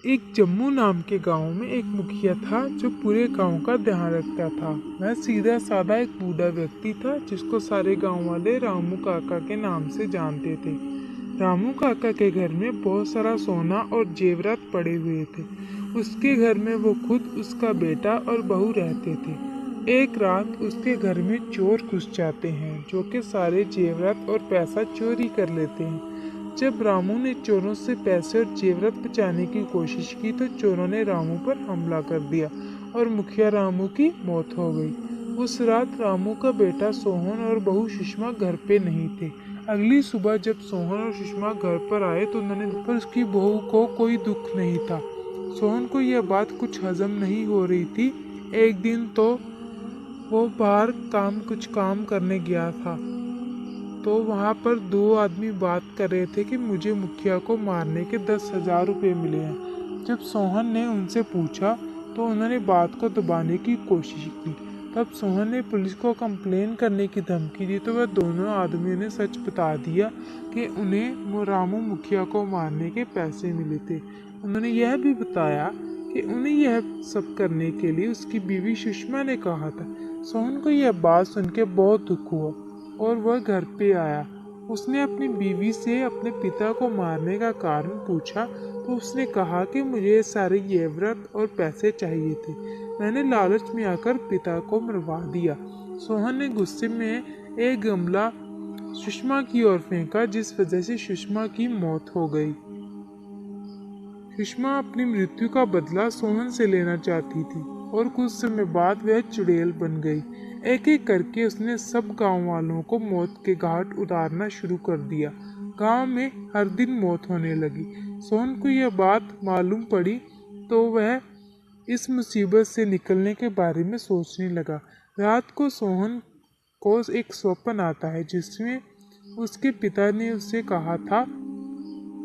एक जम्मू नाम के गांव में एक मुखिया था जो पूरे गांव का ध्यान रखता था। वह सीधा साधा एक बूढ़ा व्यक्ति था जिसको सारे गांव वाले रामू काका के नाम से जानते थे। रामू काका के घर में बहुत सारा सोना और जेवरात पड़े हुए थे। उसके घर में वो खुद, उसका बेटा और बहू रहते थे। एक रात उसके घर में चोर घुस जाते हैं जो कि सारे जेवरात और पैसा चोरी कर लेते हैं। जब रामू ने चोरों से पैसे और जेवरात बचाने की कोशिश की तो चोरों ने रामू पर हमला कर दिया और मुखिया रामू की मौत हो गई। उस रात रामू का बेटा सोहन और बहू सुषमा घर पे नहीं थे। अगली सुबह जब सोहन और सुषमा घर पर आए तो उन्होंने पर उसकी बहू को कोई दुख नहीं था। सोहन को यह बात कुछ हजम नहीं हो रही थी। एक दिन तो वो बाहर कुछ काम करने गया था तो वहाँ पर दो आदमी बात कर रहे थे कि मुझे मुखिया को मारने के 10,000 रुपये मिले हैं। जब सोहन ने उनसे पूछा तो उन्होंने बात को दबाने की कोशिश की। तब सोहन ने पुलिस को कंप्लेन करने की धमकी दी तो वह दोनों आदमियों ने सच बता दिया कि उन्हें रामू मुखिया को मारने के पैसे मिले थे। उन्होंने यह भी बताया कि उन्हें यह सब करने के लिए उसकी बीवी सुषमा ने कहा था। सोहन को यह बात सुन के बहुत दुख हुआ और वह घर पे आया। उसने अपनी बीवी से अपने पिता को मारने का कारण पूछा तो उसने कहा कि मुझे सारे जेवरात और पैसे चाहिए थे। मैंने लालच में आकर पिता को मरवा दिया। सोहन ने गुस्से में एक गमला सुषमा की ओर फेंका जिस वजह से सुषमा की मौत हो गई। सुषमा अपनी मृत्यु का बदला सोहन से लेना चाहती थी और कुछ समय बाद वह चुड़ैल बन गई। एक एक करके उसने सब गांव वालों को मौत के घाट उतारना शुरू कर दिया। गांव में हर दिन मौत होने लगी। सोहन को यह बात मालूम पड़ी तो वह इस मुसीबत से निकलने के बारे में सोचने लगा। रात को सोहन को एक स्वप्न आता है जिसमें उसके पिता ने उससे कहा था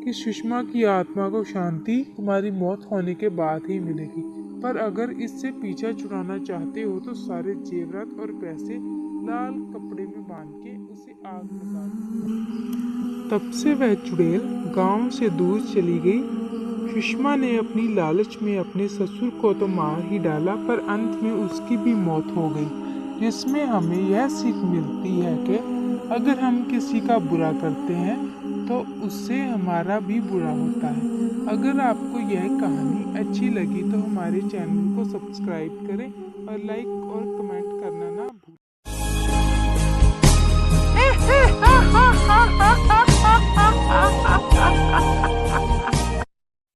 कि सुषमा की आत्मा को शांति तुम्हारी मौत होने के बाद ही मिलेगी, पर अगर इससे पीछा छुड़ाना चाहते हो तो सारे जेवरात और पैसे लाल कपड़े में बांध के उसे आग लगा दो। तब से वह चुड़ैल गांव से दूर चली गई। सुषमा ने अपनी लालच में अपने ससुर को तो मार ही डाला पर अंत में उसकी भी मौत हो गई, जिसमें हमें यह सीख मिलती है कि अगर हम किसी का बुरा करते हैं तो उससे हमारा भी बुरा होता है। अगर आपको यह कहानी अच्छी लगी तो हमारे चैनल को सब्सक्राइब करें और लाइक और कमेंट करना ना भूलें।